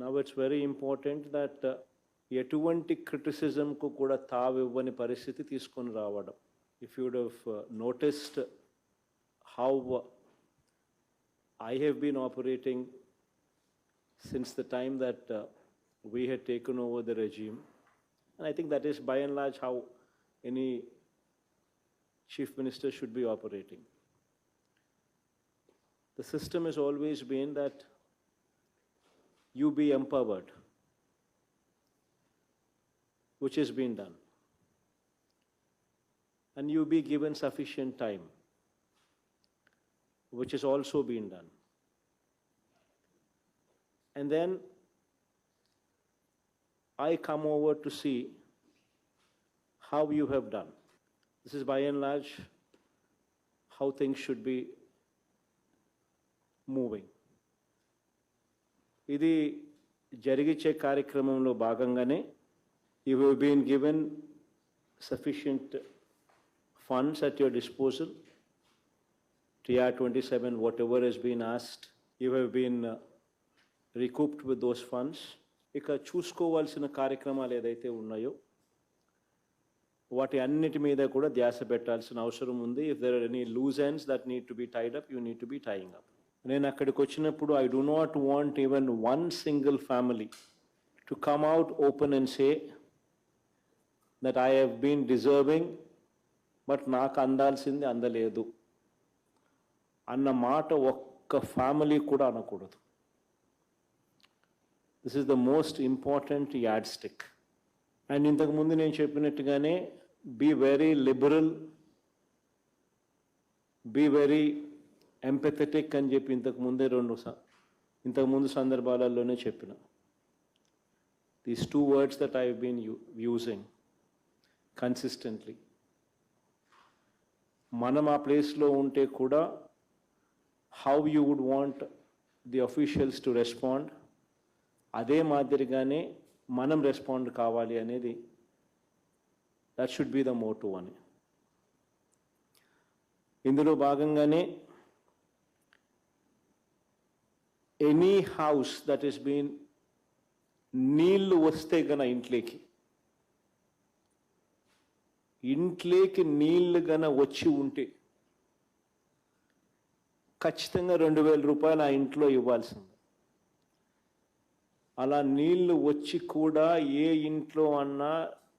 Now it's very important that ఎటువంటి క్రిటిసిజంకు కూడా తావివ్వని పరిస్థితి తీసుకొని రావడం. If you would have noticed how I have been operating since the time that we had taken over the regime, and I think that is by and large how any chief minister should be operating. The system has always been that you be empowered, which has been done, and you be given sufficient time, which has also been done. And then I come over to see how you have done. This is by and large how things should be moving. ఇది జరిగిచ్చే కార్యక్రమంలో భాగంగానే you have been given sufficient funds at your disposal. TR 27, whatever has been asked, you have been recouped with those funds. ఇక చూసుకోవాల్సిన కార్యక్రమాలు ఏదైతే ఉన్నాయో వాటి అన్నిటి మీద కూడా ధ్యాస పెట్టాల్సిన అవసరం ఉంది. If there are any loose ends that need to be tied up, you need to be tying up. నేను అక్కడికి వచ్చినప్పుడు I do not want even one single family to come out open and say that I have been deserving but నాకు అందాల్సింది అందలేదు అన్న మాట ఒక్క family కూడా అనకూడదు. This is the most important yardstick. And ఇంతకుముందు నేను చెప్పినట్టుగానే be very liberal, be very empathetic అని చెప్పి ఇంతకుముందు సందర్భాలలోనే చెప్పిన. These two words that I been using consistently. మనం ఆ ప్లేస్లో ఉంటే కూడా how you would want the officials to respond, అదే మాదిరిగానే మనం రెస్పాండ్ కావాలి అనేది that should be the motto అని. ఇందులో భాగంగానే any house that is been నీళ్లు వస్తే గన ఇంట్లోకి నీళ్లు గన వచ్చి ఉంటే ఖచ్చితంగా 2,000 రూపాయలు ఆ ఇంట్లో ఇవ్వాల్సింది. అలా నీళ్లు వచ్చి కూడా ఏ ఇంట్లో అన్నా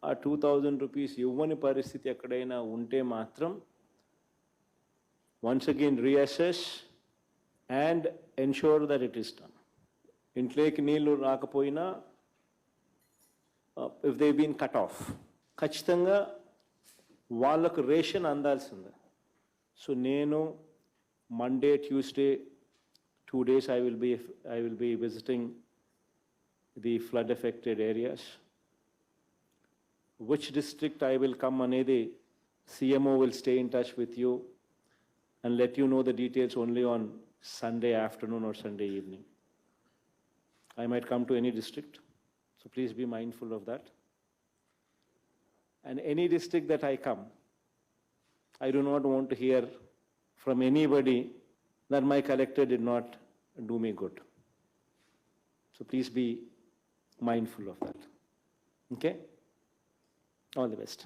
ఆ 2,000 రూపీస్ ఇవ్వని పరిస్థితి ఎక్కడైనా ఉంటే మాత్రం once again reassess and ensure that it is done. ఇంట్లోకి నీళ్లు రాకపోయినా if they been cut off, ఖచ్చితంగా వాళ్ళకు రేషన్ అందాల్సిందే. సో నేను Monday, Tuesday, 2 days I will be visiting the flood affected areas. Which district I will come anedi CMO will stay in touch with you and let you know the details only on Sunday afternoon or Sunday evening. I might come to any district, so please be mindful of that. And any district that I come, I do not want to hear from anybody that my collector did not do me good. So please be mindful of that. Okay? All the best.